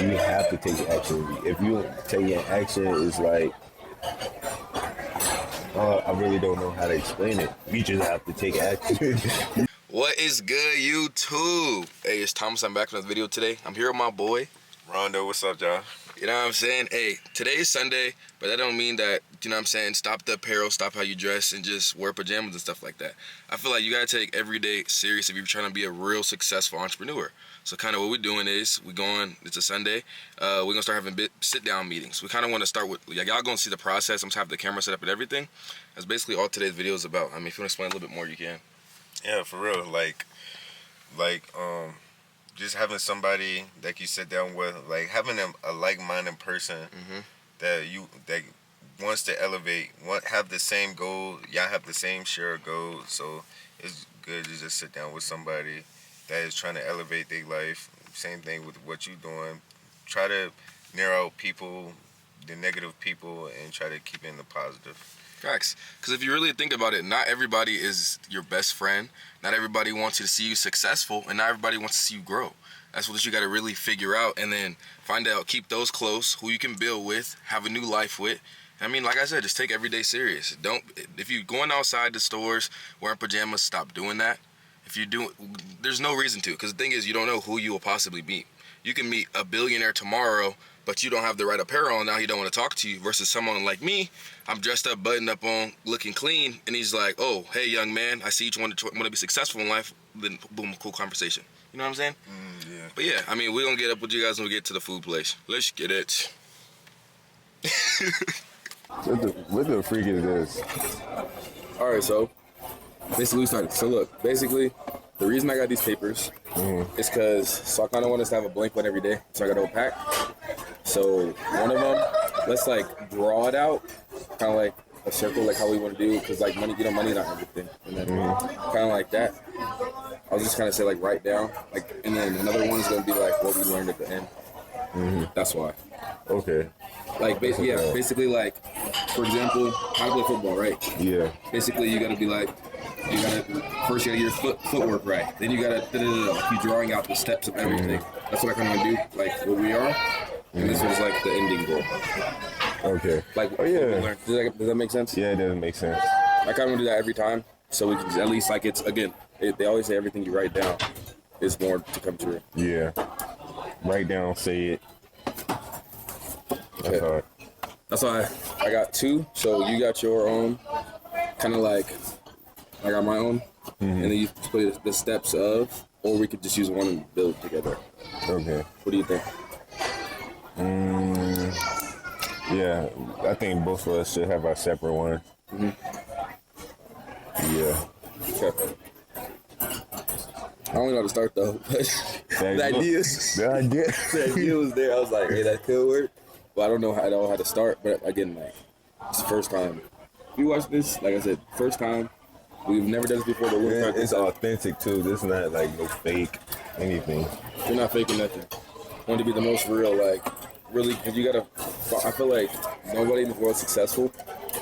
you have to take action. If you take action, it's like I really don't know how to explain it. You just have to take action. What is good, YouTube? Hey, it's Thomas. I'm back with another video today. I'm here with my boy Rondo. What's up, y'all? You know what I'm saying? Hey, today is Sunday, but that don't mean that, you know what I'm saying, stop the apparel, stop how you dress, and just wear pajamas and stuff like that. I feel like you gotta take every day serious if you're trying to be a real successful entrepreneur. So kind of what we're doing is, it's a Sunday, we're gonna start having sit-down meetings. We kind of want to start with, y'all gonna see the process. I'm gonna have the camera set up and everything. That's basically all today's video is about. I mean, if you want to explain a little bit more, you can. Yeah, for real. Like, just having somebody that you sit down with, like having a like-minded person that wants to elevate, have the same goal. Y'all have the same shared goal. So it's good to just sit down with somebody that is trying to elevate their life. Same thing with what you're doing. Try to narrow out people, the negative people, and try to keep in the positive. Facts. Because if you really think about it, not everybody is your best friend. Not everybody wants you to see you successful, and not everybody wants to see you grow. That's what you got to really figure out, and then find out, keep those close, who you can build with, have a new life with. I mean, like I said, just take every day serious. If you're going outside the stores wearing pajamas, stop doing that. If you do, there's no reason to, because the thing is, you don't know who you will possibly meet. You can meet a billionaire tomorrow, but you don't have the right apparel, and now he don't want to talk to you, versus someone like me. I'm dressed up, buttoned up on, looking clean, and he's like, oh, hey, young man, I see you want to be successful in life. Then, boom, cool conversation. You know what I'm saying? Yeah. But yeah, I mean, we're going to get up with you guys when we get to the food place. Let's get it. What the freak is this? All right, so basically we started. So look, basically, the reason I got these papers is because, I kind of want us to have a blank one every day, so I got to pack. So one of them, let's like draw it out, kind of like a circle, like how we want to do, because like money, money not everything, and then kind of like that. I was just kind of say like write down, like, and then another one's gonna be like what we learned at the end. That's why. Okay. Like basically like, for example, how to play football, right? Yeah. Basically, you gotta be like, first you gotta get your footwork right. Then you gotta keep drawing out the steps of everything. That's what I kind of want to do, like what we are. And this was like the ending goal. Okay. Like, oh yeah. Does that make sense? Yeah, it doesn't make sense. I kind of want to do that every time, so we can at least like it's again. They always say everything you write down is more to come true. Yeah. Write down, say it. That's hard. That's why I got two. So you got your own, kind of like I got my own, and then you play the steps of, or we could just use one and build together. Okay. What do you think? Yeah, I think both of us should have our separate ones. Yeah. Okay. I don't know how to start though, but the idea was there. I was like, hey, that could work, but I don't know how to start. But again, like, it's the first time we watched this. Like I said, first time. We've never done this before, but it's authentic too. This is not like no fake anything. You're not faking nothing. Want to be the most real, like, really, because you gotta. I feel like nobody in the world is successful.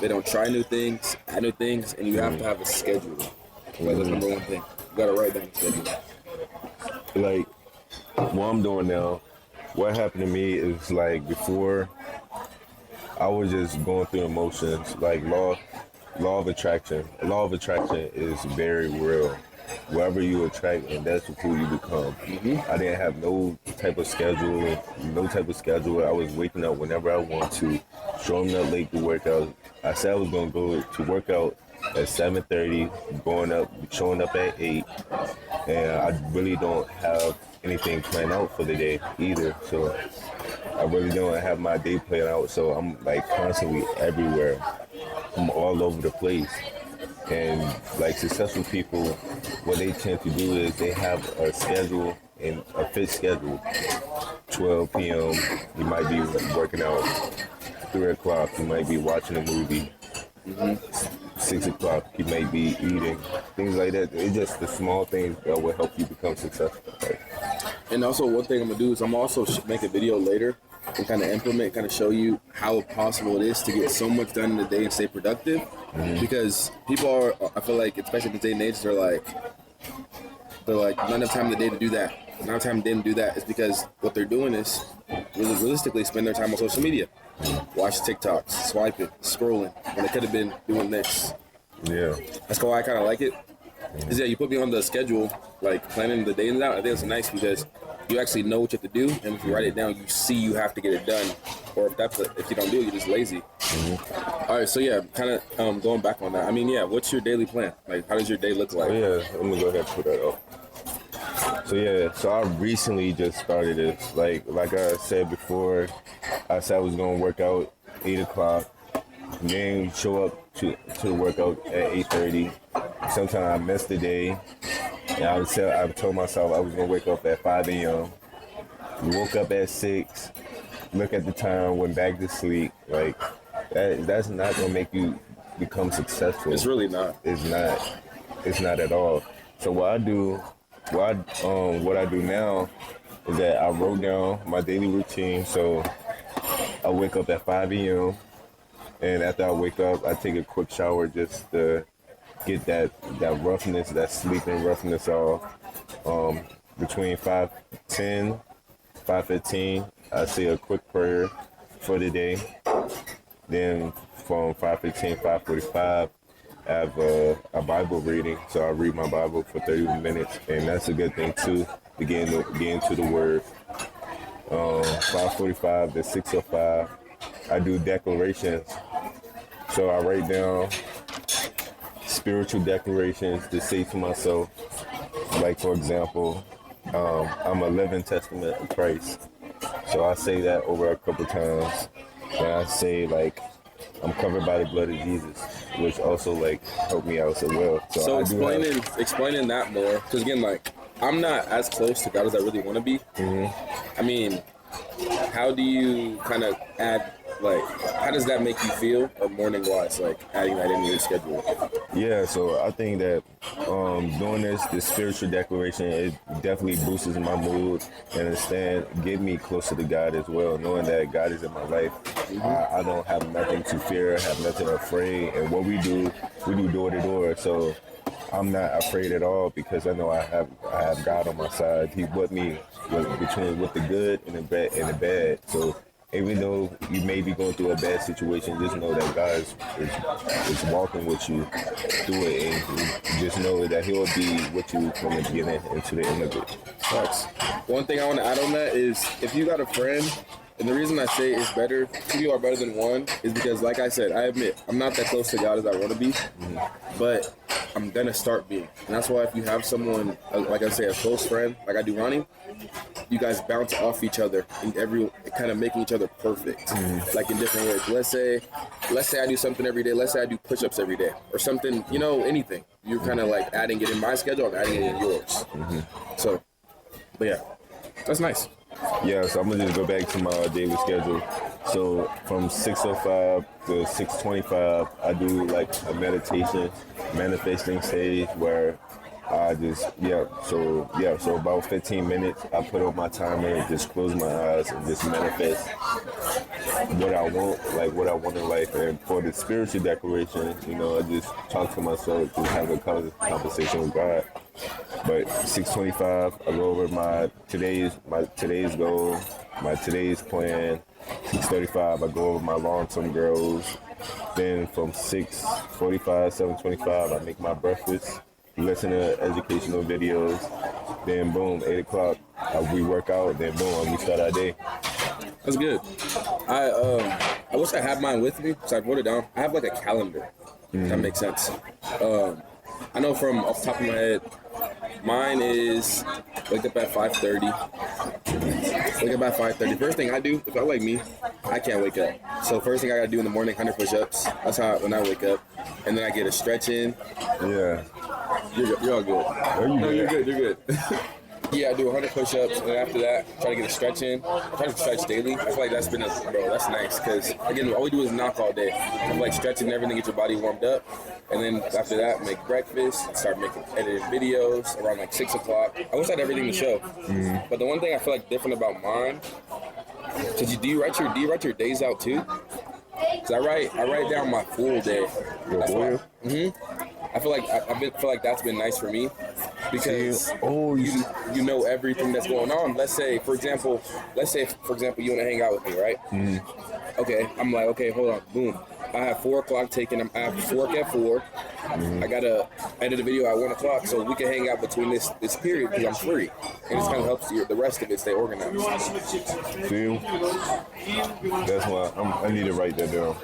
They don't try new things, add new things, and you have to have a schedule. Like, that's number one thing. You gotta write down the schedule. Like, what I'm doing now, what happened to me is like before, I was just going through emotions, like law of attraction. Law of attraction is very real. Wherever you attract, and that's who you become. I didn't have no type of schedule. I was waking up whenever I want to, showing up late to work out. I said I was going to go to work out at 7:30, showing up at 8, and I really don't have anything planned out for the day either. So I really don't have my day planned out. So I'm like constantly everywhere. I'm all over the place. And like successful people, what they tend to do is they have a schedule, and a fixed schedule. 12 p.m. you might be working out. 3 o'clock you might be watching a movie. 6 o'clock you may be eating. Things like that. It's just the small things that will help you become successful. And also, one thing I'm gonna do is I'm also make a video later and kind of implement, kind of show you how possible it is to get so much done in a day and stay productive. Because people are, I feel like, especially in this day and age, they're like, not enough time in the day to do that. 9 times didn't do that is because what they're doing is really realistically spend their time on social media, watch TikToks, swiping, scrolling, when they could have been doing this. Yeah. That's why I kind of like it. Is you put me on the schedule, like planning the days out. I think it's nice because you actually know what you have to do, and if you write it down, you see you have to get it done. Or if you don't do it, you're just lazy. All right, so yeah, kind of going back on that. I mean, yeah, what's your daily plan? Like, how does your day look like? Oh, yeah, I'm gonna go ahead and put that up. So yeah, so I recently just started this. Like I said before, I said I was gonna work out 8 o'clock. Then show up to the workout at 8:30. Sometimes I miss the day. And I told myself I was gonna wake up at 5 a.m. Woke up at 6. Look at the time, went back to sleep. Like that's not gonna make you become successful. It's really not. It's not. It's not at all. So what I do now is that I wrote down my daily routine. So I wake up at 5 a.m. and after I wake up, I take a quick shower just to get that roughness, that sleeping roughness off. Between 5:10, 5:15, I say a quick prayer for the day. Then from 5:15, 5:45, I have a Bible reading. So I read my Bible for 30 minutes, and that's a good thing too, to get into the Word. 5:45 to 6:05, I do declarations. So I write down spiritual declarations to say to myself, like for example, I'm a living testament of Christ. So I say that over a couple times, and I say like I'm covered by the blood of Jesus, which also like helped me out so well. So explaining that more, because again, like I'm not as close to God as I really want to be. I mean, how do you kind of add? Like, how does that make you feel, or morning-wise, like adding that into your schedule? Yeah, so I think that doing this spiritual declaration, it definitely boosts my mood and get me closer to God as well, knowing that God is in my life. I don't have nothing to fear, have nothing afraid, and what we do door to door. So I'm not afraid at all because I know I have God on my side. He's with me with the good and the bad. So even though you may be going through a bad situation, just know that God is walking with you through it, and just know that He'll be with you from the beginning and to the end of it. Facts. One thing I want to add on that is if you got a friend, and the reason I say it's better, 2 people are better than one, is because, like I said, I admit I'm not that close to God as I want to be, but I'm gonna start being. And that's why if you have someone, like I say, a close friend, like I do Ronnie, you guys bounce off each other and kind of making each other perfect, like in different ways. Let's say I do something every day. Let's say I do push-ups every day or something, anything. You're kind of like adding it in my schedule, I'm adding it in yours. So, but yeah, that's nice. Yeah, so I'm gonna just go back to my daily schedule. So from 6:05 to 6:25, I do like a meditation, manifesting stage where I just so about 15 minutes. I put on my timer, just close my eyes and just manifest what I want in life. And for the spiritual declaration, I just talk to myself, just have a conversation with God. But 6:25, I go over my today's goal, my today's plan. 6:35, I go over my long-term goals. Then from 6:45, 7:25, I make my breakfast, listen to educational videos. Then boom, 8 o'clock, we work out. Then boom, we start our day. That's good. I wish I had mine with me, so I wrote it down. I have like a calendar. If that makes sense. I know from off the top of my head, mine is wake up at 5:30. Wake up at 5:30. First thing I do, if I like me, I can't wake up. So first thing I gotta do in the morning, 100 push-ups. That's when I wake up. And then I get a stretch in. Yeah. You're all good. No, you're good. You're good. Yeah, I do 100 push-ups, and then after that, try to get a stretch in. I try to stretch daily. I feel like that's that's nice, because, again, all we do is knock all day. I feel like stretching everything, get your body warmed up, and then after that, make breakfast, start editing videos around like 6 o'clock. I wish I had everything to show. But the one thing I feel like different about mine, because do you write your days out too? Because I write down my full day. Your I feel like that's been nice for me. because you know everything that's going on. Let's say, for example, you want to hang out with me, right? Mm-hmm. Okay, I'm like, okay, hold on, boom. I have 4 o'clock taken. I have work at 4. Mm-hmm. I gotta edit a video at 1 o'clock, so we can hang out between this period because I'm free, and it kind of helps the rest of it stay organized. See, that's why I need to write that down.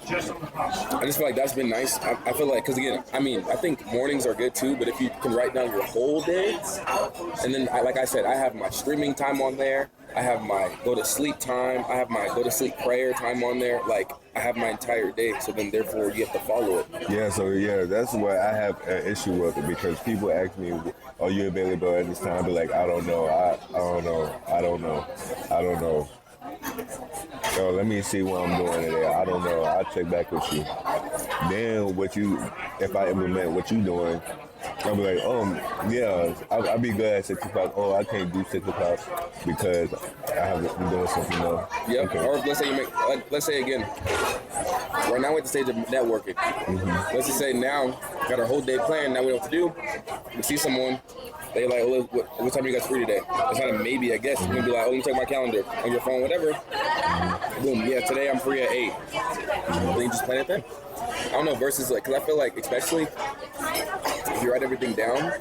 I just feel like that's been nice. I feel like, because again, I mean, I think mornings are good too, but if you can write down your whole day, and then, like I said, I have my streaming time on there, I have my go to sleep time, I have my go to sleep prayer time on there, like, I have my entire day, so then therefore you have to follow it. Yeah, that's what I have an issue with it, because people ask me, are you available at this time? I be like, I don't know. So let me see what I'm doing today. I don't know. I'll check back with you. Then if I implement what you doing, I'll be like, yeah, I'll be good at 6 o'clock. Oh, I can't do 6 o'clock because I'm doing something else. Yeah. Okay. Or let's say again, right now we're at the stage of networking. Mm-hmm. Let's just say now, got our whole day planned. Now we know what to do. We see someone. They like, oh, what time are you guys free today? It's not a maybe, I guess. You're going to be like, oh, let me check my calendar on your phone, whatever. Mm-hmm. Boom, yeah, today I'm free at 8. Mm-hmm. Then you just plan it then. I don't know, versus like, because I feel like, especially if you write everything down,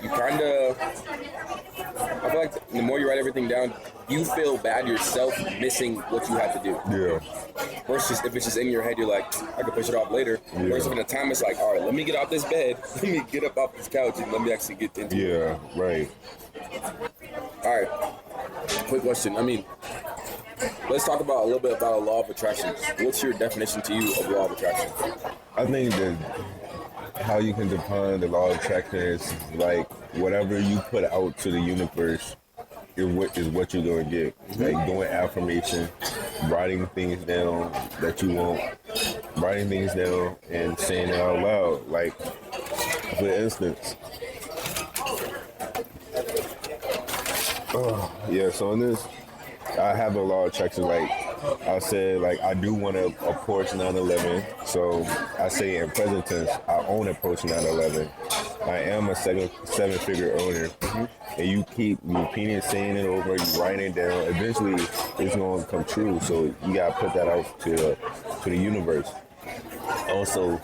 you kind of, I feel like the more you write everything down, you feel bad yourself missing what you have to do. Yeah. Versus if it's just in your head, you're like, I can push it off later. Yeah. Versus in the time, it's like, all right, let me get off this bed, let me get up off this couch, and let me actually get into it. Yeah, right. All right, quick question. I mean, let's talk about a little bit about a law of attraction. What's your definition to you of law of attraction? I think that how you can define the law of attraction is like whatever you put out to the universe is what you're going to get. Mm-hmm. Like doing affirmation, writing things down that you want, writing things down and saying it out loud. Like, for instance, so in this, I have a law of attraction. Like I said, like I do want a Porsche 911. So I say in present tense, I own a Porsche 911. I am a seven-figure owner. Mm-hmm. And you keep repeating, saying it over, you writing it down. Eventually, it's going to come true. So you got to put that out to the universe. Also,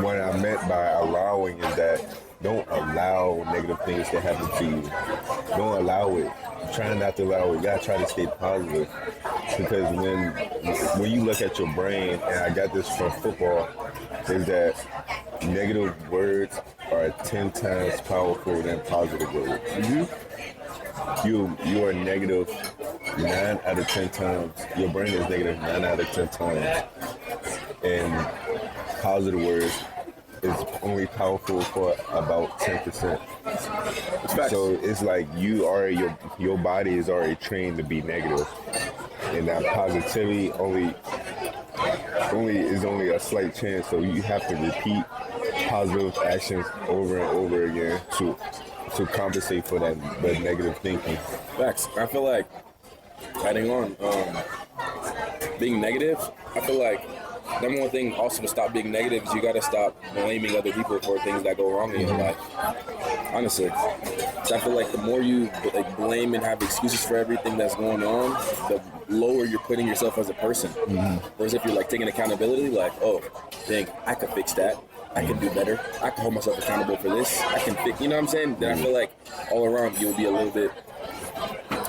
what I meant by allowing is that don't allow negative things to happen to you. Don't allow it. Try not to allow it. You got to try to stay positive. Because when you look at your brain, and I got this from football, is that negative words are 10 times powerful than positive words. Mm-hmm. You are negative 9 out of 10 times. Your brain is negative 9 out of 10 times. And positive words is only powerful for about 10%. So it's like your body is already trained to be negative. And that positivity is only a slight chance, so you have to repeat positive actions over and over again to compensate for that negative thinking. Facts. I feel like adding on being negative, I feel like number one thing also to stop being negative is you gotta stop blaming other people for things that go wrong in your life. Honestly. So I feel like the more you blame and have excuses for everything that's going on, the lower you're putting yourself as a person. Mm-hmm. Whereas if you're like taking accountability, like, oh, dang, I could fix that. I can do better. I can hold myself accountable for this. I can fix, you know what I'm saying? Then I feel like all around you'll be a little bit.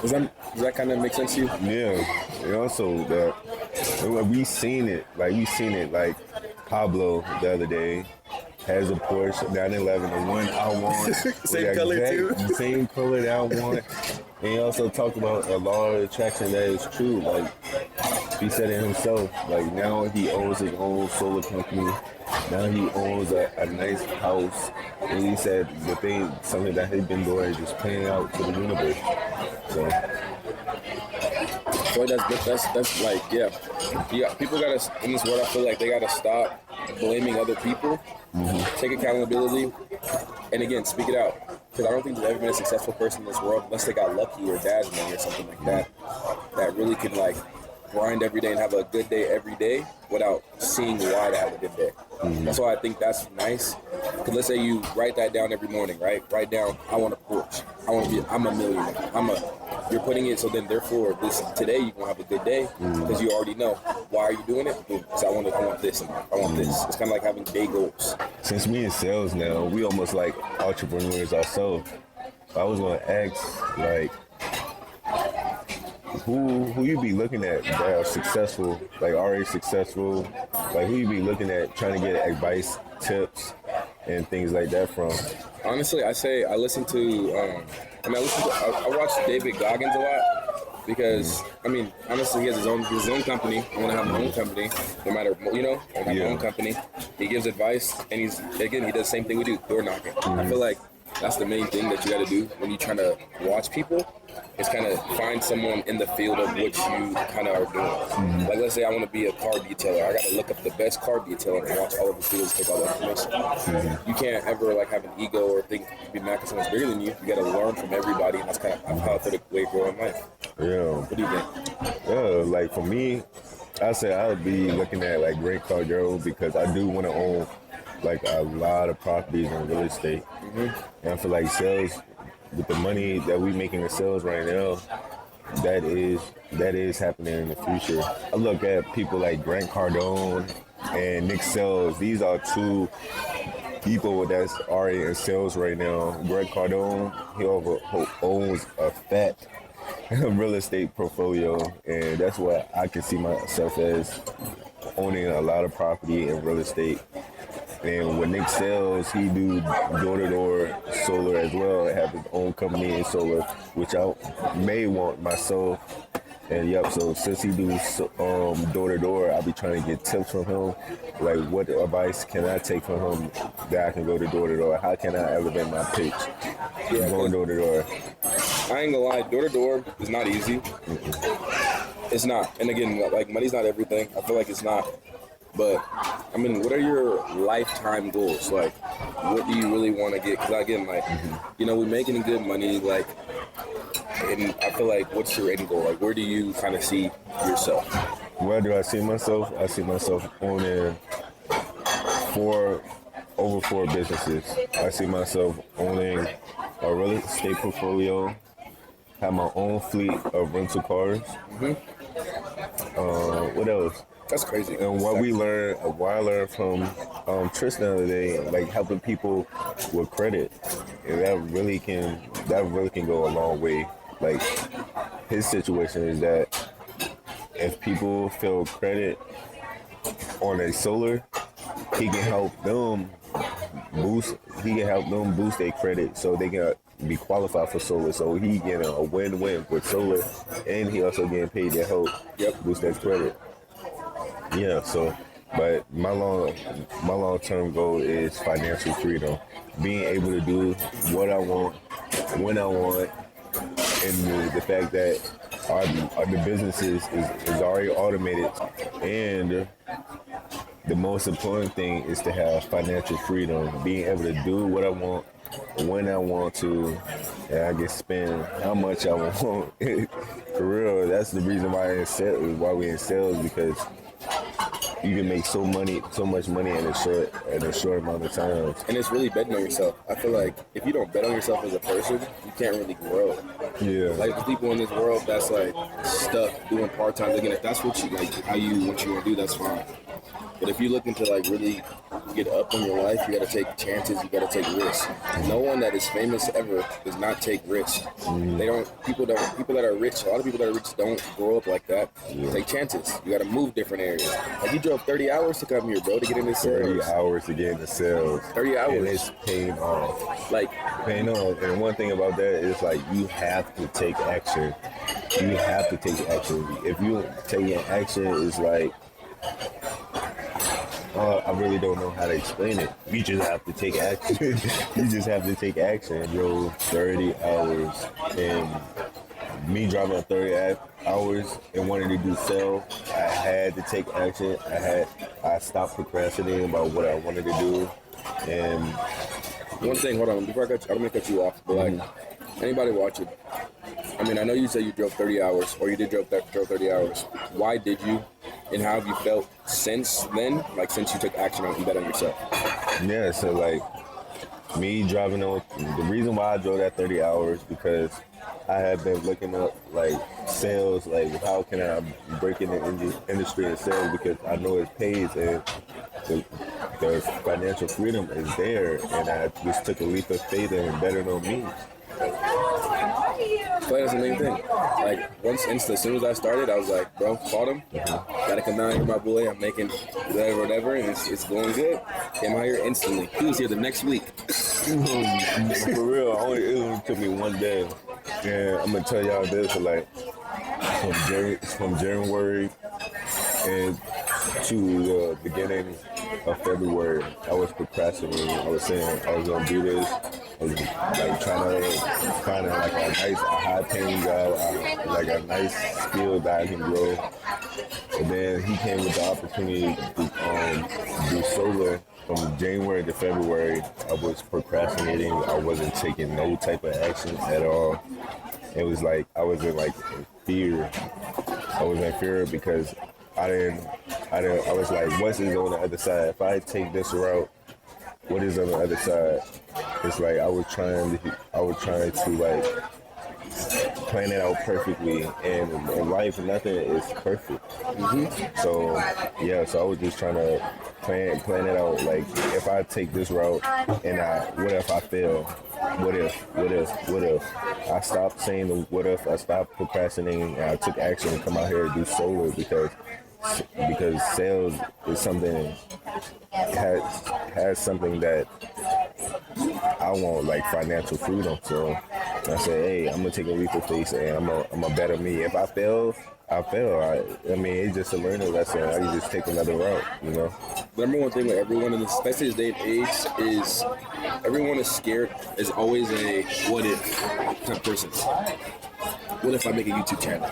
Does that kind of make sense to you? Yeah. And also that we seen it like Pablo the other day has a Porsche 911, the one I want. Same color too. Same color that I want. And he also talked about a law of attraction that is true. Like he said it himself. Like now he owns his own solar company. Now he owns a nice house. And he said something that he's been doing is just paying out to the universe. So. Boy, that's like, yeah. People gotta, in this world, I feel like they gotta stop blaming other people, take accountability, and again, speak it out. Because I don't think there's ever been a successful person in this world, unless they got lucky or dad's money or something like that, that really could like grind every day and have a good day every day without seeing why to have a good day. That's why I think that's nice. Because let's say you write that down every morning, right? Write down, I want a Porsche. I'm a millionaire. You're putting it, so then therefore today you're gonna have a good day because you already know why are you doing it. Because I want this and I want this. It's kind of like having day goals. Since we in sales now, we almost like entrepreneurs ourselves. I was gonna ask, like, who you be looking at that are successful, like already successful, like who you be looking at trying to get advice, tips, and things like that from? Honestly, I listen to I watch David Goggins a lot because I mean honestly he has his own company. I want to have my own company, no matter I have my own company. He gives advice and he does the same thing we do, door knocking. I feel like that's the main thing that you got to do when you're trying to watch people. Is kind of find someone in the field of what you kind of are doing. Like let's say I want to be a car detailer. I got to look up the best car detailer and watch all of his videos, take all the information. You can't ever like have an ego or think you be mad because someone's bigger than you. You got to learn from everybody, and that's kind of how I feel the way to grow in life. Yeah. What do you think? Yeah, like for me, I say I would be looking at like Great Car Girl because I do want to own like a lot of properties in real estate. And I feel like sales, with the money that we making in sales right now, that is happening in the future. I look at people like Grant Cardone and Nick Sells. These are two people that's already in sales right now. Grant Cardone, he owns a fat real estate portfolio, and that's what I can see myself as, owning a lot of property in real estate. And with Nick Sells, he do door-to-door solar as well, have his own company in solar, which I may want myself. And so since he do door-to-door, I'll be trying to get tips from him. Like, what advice can I take from him that I can go to door-to-door? How can I elevate my pitch going door-to-door? I ain't gonna lie, door-to-door is not easy. It's not. And again, like, money's not everything. I feel like it's not. But, I mean, what are your lifetime goals? Like, what do you really want to get? Because, again, like, we're making good money, like, and I feel like, what's your end goal? Like, where do you kind of see yourself? Where do I see myself? I see myself owning over four businesses. I see myself owning a real estate portfolio, have my own fleet of rental cars. What else? That's crazy. And what I learned from Tristan the other day, like helping people with credit, and that really can go a long way. Like his situation is that if people feel credit on a solar, he can help them boost their credit so they can be qualified for solar. So he getting a win-win with solar, and he also getting paid to help boost that credit. Yeah, so, but my long-term goal is financial freedom, being able to do what I want, when I want, and the fact that the businesses is already automated, and the most important thing is to have financial freedom, being able to do what I want, when I want to, and I can spend how much I want. For real, that's the reason why we're in sales, because you can make so much money in a short amount of time. And it's really betting on yourself. I feel like if you don't bet on yourself as a person, you can't really grow. Yeah. Like the people in this world that's like stuck doing part-time. Again, if that's what you like, what you want to do, that's fine. But if you're looking to like really get up in your life, you got to take chances. You got to take risks. No one that is famous ever does not take risks. People that are rich, a lot of people that are rich don't grow up like that. Take chances. You got to move different areas. Like you drove 30 hours to come here, bro, to get into sales. 30 hours to get into sales. 30 hours. And it's paying off. Like paying off. And one thing about that is like you have to take action. You have to take action. If you taking action, is like, I really don't know how to explain it. You just have to take action. You just have to take action. Drove 30 hours, and me driving 30 hours and wanting to do sales, I had to take action. I stopped procrastinating about what I wanted to do. And one thing, hold on, before I don't mean to cut you off, but like Anybody watching? I mean, I know you said you drove 30 hours, or you did drove 30 hours. Why did you? And how have you felt since then? Like, since you took action on and bet on yourself? Yeah, so like me driving on, the reason why I drove that 30 hours because I had been looking up like sales, like how can I break in the industry in sales because I know it pays and the financial freedom is there, and I just took a leap of faith and betted on me. Play that's the main thing. Like as soon as I started, I was like, bro, called him. Gotta come down here, my boy. I'm making whatever, and it's going good. Came out here instantly. He was here the next week. For real, it only took me one day. And I'm gonna tell y'all this, like from January and to the beginning of February, I was procrastinating. I was saying I was gonna do this. I was like trying to find like a nice, high-paying job, like a nice skill that I can grow. And then he came with the opportunity to do solar. From January to February, I was procrastinating. I wasn't taking no type of action at all. It was like I was in fear. I was in fear because I was like, what is on the other side? If I take this route, what is on the other side? It's like I was trying to like plan it out perfectly, and in life nothing is perfect. So I was just trying to plan it out. Like if I take this route, and what if I fail? What if? I stopped saying the what if. I stopped procrastinating, and I took action and come out here and do solar because sales is something has something that I want, like financial freedom. So I said, hey, I'm gonna take a leap of faith and I'm gonna bet on me. If I fail, I fail. I mean, it's just a learning lesson. I can just take another route, you know. The number one thing with everyone in this, especially this day and age, is everyone is scared. Is always a what if type person. What if I make a YouTube channel?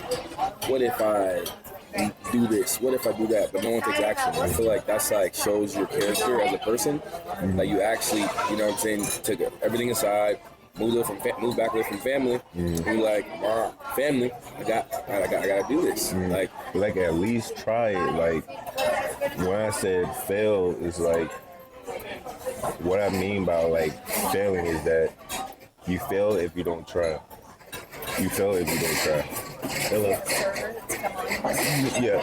What if I do this? What if I do that? But no one takes action. I feel like that's like shows your character as a person. Like you actually, you know what I'm saying, took everything aside, move back away from family, and you're like, family, I gotta do this. Like at least try it. Like when I said fail is like what I mean by like failing is that you fail if you don't try. You fail if you don't try. Hello. Yeah.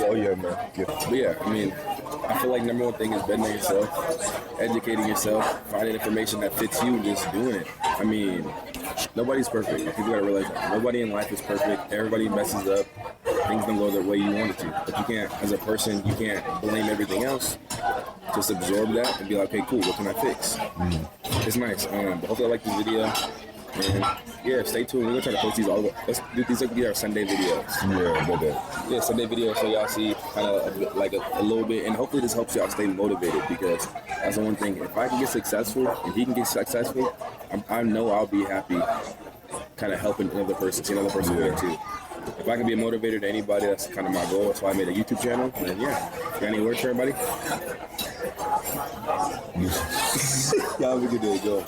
Oh yeah, man. Yeah. But yeah, I mean, I feel like number one thing is betting on yourself, educating yourself, finding information that fits you, and just doing it. I mean, nobody's perfect. People gotta realize that. Nobody in life is perfect. Everybody messes up. Things don't go the way you want it to. But you can't, as a person, you can't blame everything else. Just absorb that and be like, okay, cool, what can I fix? It's nice. But hopefully I like this video. And yeah, stay tuned. We're gonna try to post these all. Let's do these like our Sunday videos. Yeah, Sunday videos so y'all see kind of like a little bit, and hopefully this helps y'all stay motivated because that's the one thing. If I can get successful and he can get successful, I know I'll be happy. Kind of helping another person, see another person there too. If I can be a motivator to anybody, that's kind of my goal. That's why I made a YouTube channel. And yeah, got any words for everybody? Y'all have a good day. Go.